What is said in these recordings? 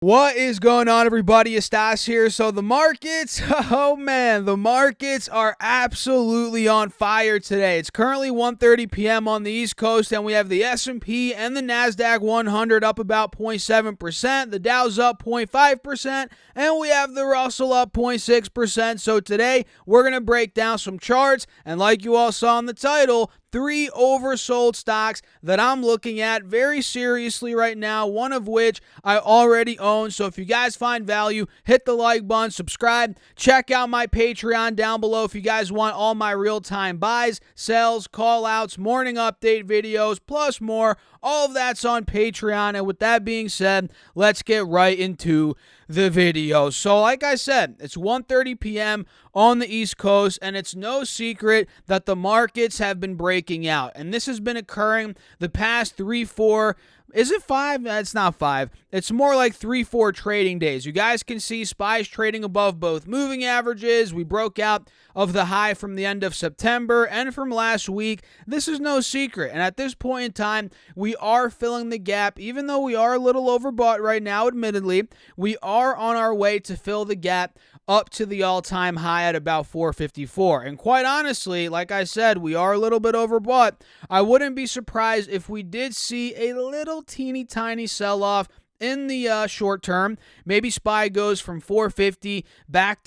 What is going on, everybody? It's Stas here. So the markets, oh man, the markets are absolutely on fire today. It's currently 1:30 p.m. on the East Coast, and we have the S&P and the NASDAQ 100 up about 0.7%. The Dow's up 0.5%, and we have the Russell up 0.6%. So today, we're going to break down some charts, and like you all saw in the title, 3 oversold stocks that I'm looking at very seriously right now, one of which I already own. So if you guys find value, hit the like button, subscribe, check out my Patreon down below if you guys want all my real-time buys, sells, call-outs, morning update videos, plus more. All of that's on Patreon. And with that being said, let's get right into the video. So like I said, it's 1:30 p.m. on the East Coast, and it's no secret that the markets have been breaking out. And this has been occurring the past 3-4, is it 5? It's not 5. It's more like 3-4 trading days. You guys can see SPY's trading above both moving averages. We broke out of the high from the end of September and from last week. This is no secret. And at this point in time, we are filling the gap. Even though we are a little overbought right now, admittedly, we are on our way to fill the gap up to the all-time high at about 454. And quite honestly, like I said, we are a little bit overbought. I wouldn't be surprised if we did see a little teeny tiny sell-off in the short term. Maybe SPY goes from 450 back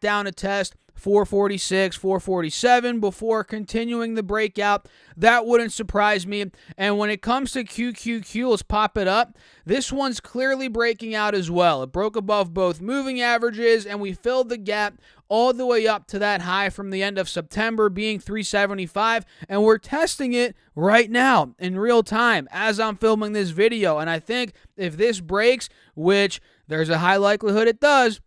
down to test 446, 447 before continuing the breakout. That wouldn't surprise me. And when it comes to QQQ, let's pop it up. This one's clearly breaking out as well. It broke above both moving averages, and we filled the gap all the way up to that high from the end of September being 375, and we're testing it right now in real time as I'm filming this video. And I think if this breaks, which there's a high likelihood it does,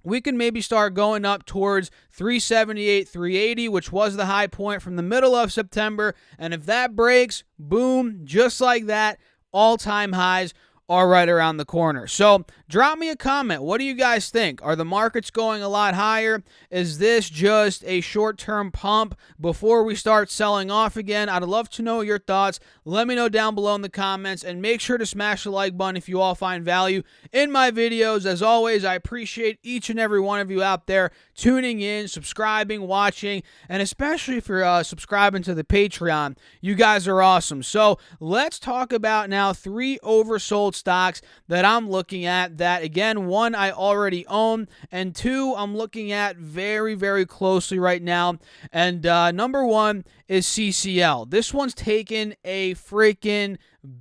we can maybe start going up towards 378, 380, which was the high point from the middle of September. And if that breaks, boom, just like that, all-time highs are right around the corner. So drop me a comment. What do you guys think? Are the markets going a lot higher? Is this just a short-term pump before we start selling off again? I'd love to know your thoughts. Let me know down below in the comments, and make sure to smash the like button if you all find value in my videos. As always, I appreciate each and every one of you out there tuning in, subscribing, watching, and especially if you're subscribing to the Patreon. You guys are awesome. So let's talk about now 3 oversold stocks that I'm looking at that, again, 1, I already own, and 2, I'm looking at very, very closely right now. And number 1 is CCL. This one's taken a freaking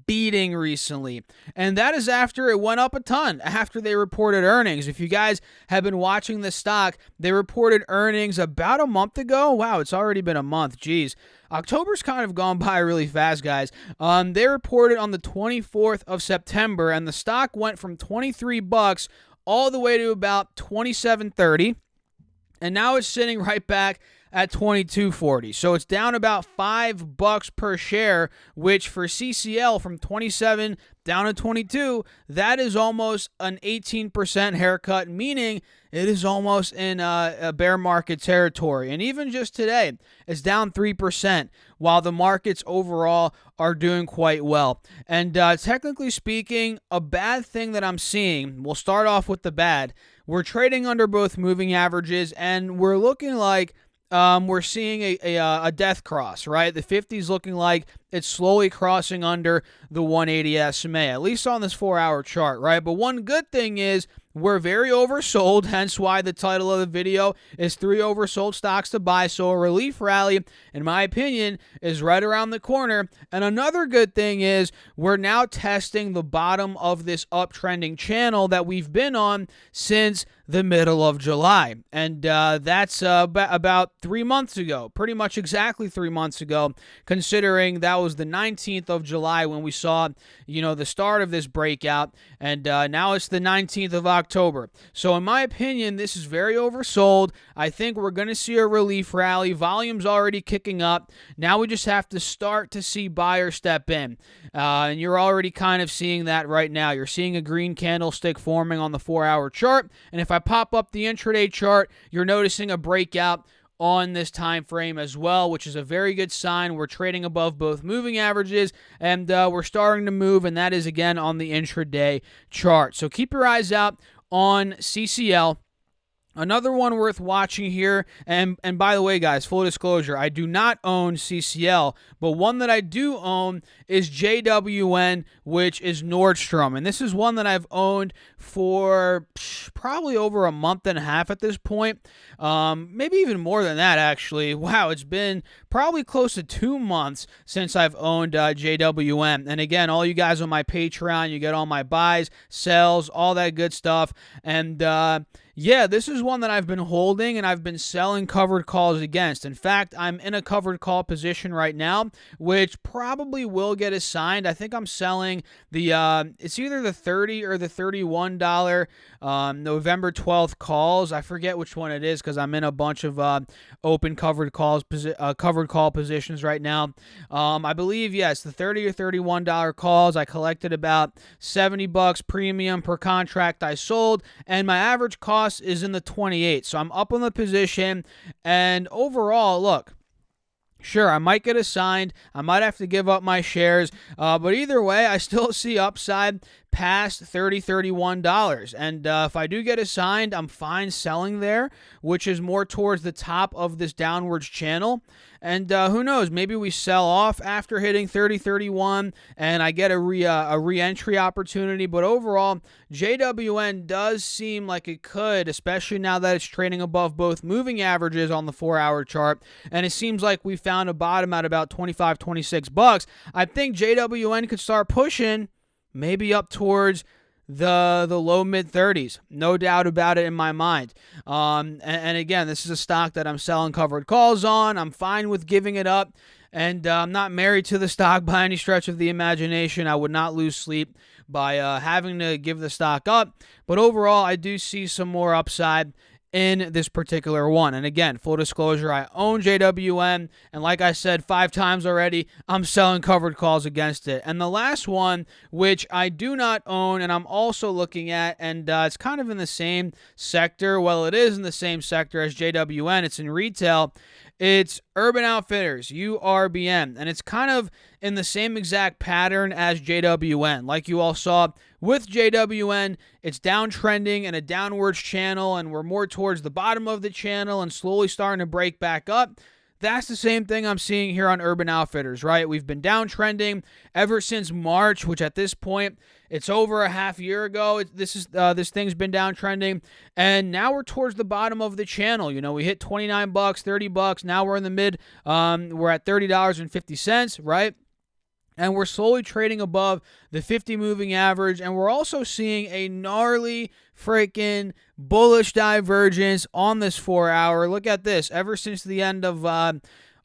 beating recently, and that is after it went up a ton after they reported earnings. If you guys have been watching the stock, they reported earnings about a month ago. Wow, it's already been a month. Jeez. October's kind of gone by really fast, guys. They reported on the 24th of September, and the stock went from $23 all the way to about $27.30, and now it's sitting right back at $22.40. So it's down about $5 per share, which for CCL from 27 down to 22, that is almost an 18% haircut, meaning it is almost in a bear market territory. And even just today, it's down 3%, while the markets overall are doing quite well. And technically speaking, a bad thing that I'm seeing, we'll start off with the bad. We're trading under both moving averages, and we're looking like we're seeing a death cross, right? The 50 is looking like it's slowly crossing under the 180 SMA, at least on this 4-hour chart, right? But one good thing is we're very oversold, hence why the title of the video is 3 oversold stocks to buy. So a relief rally, in my opinion, is right around the corner. And another good thing is we're now testing the bottom of this uptrending channel that we've been on since the middle of July. And that's about 3 months ago, pretty much exactly 3 months ago, considering that was the 19th of July when we saw, the start of this breakout. And now it's the 19th of October. So in my opinion, this is very oversold. I think we're going to see a relief rally. Volume's already kicking up. Now we just have to start to see buyers step in. And you're already kind of seeing that right now. You're seeing a green candlestick forming on the 4-hour chart. And if I pop up the intraday chart, you're noticing a breakout on this time frame as well, which is a very good sign. We're trading above both moving averages, and we're starting to move, and that is, again, on the intraday chart. So keep your eyes out on CCL. Another one worth watching here, and by the way, guys, full disclosure, I do not own CCL, but one that I do own is JWN, which is Nordstrom, and this is one that I've owned for probably over a month and a half at this point, maybe even more than that, actually. Wow, it's been probably close to 2 months since I've owned JWN, and again, all you guys on my Patreon, you get all my buys, sells, all that good stuff, and yeah, this is one that I've been holding and I've been selling covered calls against. In fact, I'm in a covered call position right now, which probably will get assigned. I think I'm selling the, it's either the $30 or the $31 November 12th calls. I forget which one it is because I'm in a bunch of open covered call positions right now. I believe, yes, the $30 or $31 calls. I collected about $70 premium per contract I sold, and my average cost is in the 28. So I'm up on the position, and overall, look, sure, I might get assigned. I might have to give up my shares. But either way, I still see upside past $30, $31. And if I do get assigned, I'm fine selling there, which is more towards the top of this downwards channel. And who knows, maybe we sell off after hitting 30, 31, and I get a re-entry opportunity. But overall, JWN does seem like it could, especially now that it's trading above both moving averages on the 4-hour chart, and it seems like we found a bottom at about 25, 26 bucks. I think JWN could start pushing maybe up towards the low mid 30s, no doubt about it in my mind. And again, this is a stock that I'm selling covered calls on. I'm fine with giving it up, and I'm not married to the stock by any stretch of the imagination. I would not lose sleep by having to give the stock up, but overall, I do see some more upside in this particular one. And again, full disclosure, I own JWN, and like I said 5 times already, I'm selling covered calls against it. And the last one, which I do not own, and I'm also looking at, and it's kind of in the same sector, well, it is in the same sector as JWN, it's in retail, it's Urban Outfitters, URBM, and it's kind of in the same exact pattern as JWN. Like you all saw with JWN, it's downtrending in a downwards channel, and we're more towards the bottom of the channel and slowly starting to break back up. That's the same thing I'm seeing here on Urban Outfitters, right? We've been downtrending ever since March, which at this point, it's over a half year ago. This thing's been downtrending, and now we're towards the bottom of the channel. You know, we hit 29 bucks, 30 bucks. Now we're in the mid. We're at $30.50, right? And we're slowly trading above the 50 moving average, and we're also seeing a gnarly freaking bullish divergence on this 4-hour. Look at this. Ever since the end of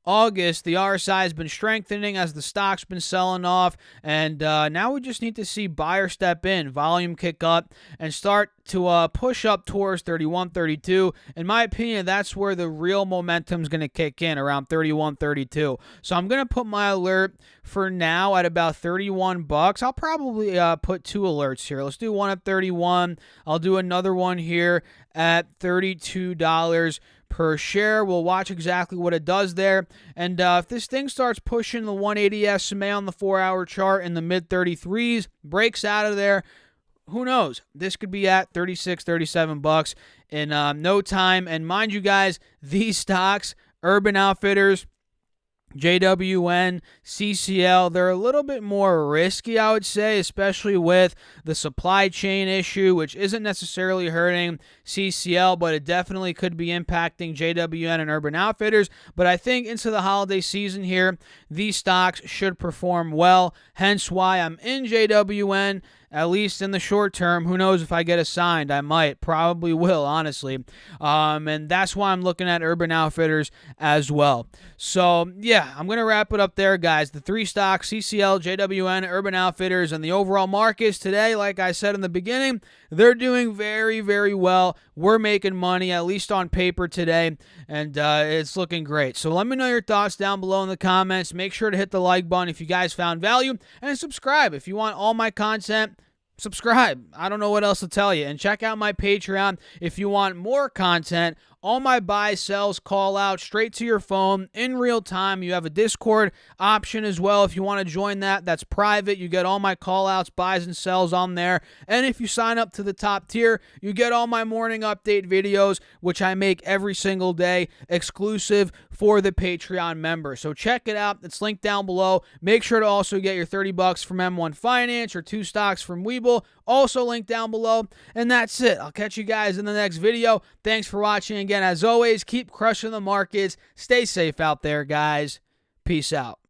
August, the RSI has been strengthening as the stock's been selling off, and now we just need to see buyer step in, volume kick up, and start to push up towards 31, 32. In my opinion, that's where the real momentum is going to kick in, around 31, 32. So I'm going to put my alert for now at about 31 bucks. I'll probably put 2 alerts here. Let's do one at 31. I'll do another one here at $32 per share. We'll watch exactly what it does there. And if this thing starts pushing the 180 SMA on the 4-hour chart in the mid 33s, breaks out of there, who knows? This could be at 36, 37 bucks in no time. And mind you guys, these stocks, Urban Outfitters, JWN, CCL, they're a little bit more risky, I would say, especially with the supply chain issue, which isn't necessarily hurting CCL, but it definitely could be impacting JWN and Urban Outfitters. But I think into the holiday season here, these stocks should perform well, hence why I'm in JWN, at least in the short term. Who knows if I get assigned? I might. Probably will, honestly. And that's why I'm looking at Urban Outfitters as well. So, yeah, I'm going to wrap it up there, guys. The 3 stocks, CCL, JWN, Urban Outfitters, and the overall markets today, like I said in the beginning, they're doing very, very well. We're making money, at least on paper today, and it's looking great. So let me know your thoughts down below in the comments. Make sure to hit the like button if you guys found value, and subscribe if you want all my content. Subscribe. I don't know what else to tell you. And check out my Patreon if you want more content all my buy, sells, call out straight to your phone in real time. You have a Discord option as well if you want to join that. That's private. You get all my call outs, buys, and sells on there. And if you sign up to the top tier, you get all my morning update videos, which I make every single day, exclusive for the Patreon members. So check it out. It's linked down below. Make sure to also get your $30 from M1 Finance or 2 stocks from Webull, also linked down below. And that's it. I'll catch you guys in the next video. Thanks for watching again. As always, keep crushing the markets. Stay safe out there, guys. Peace out.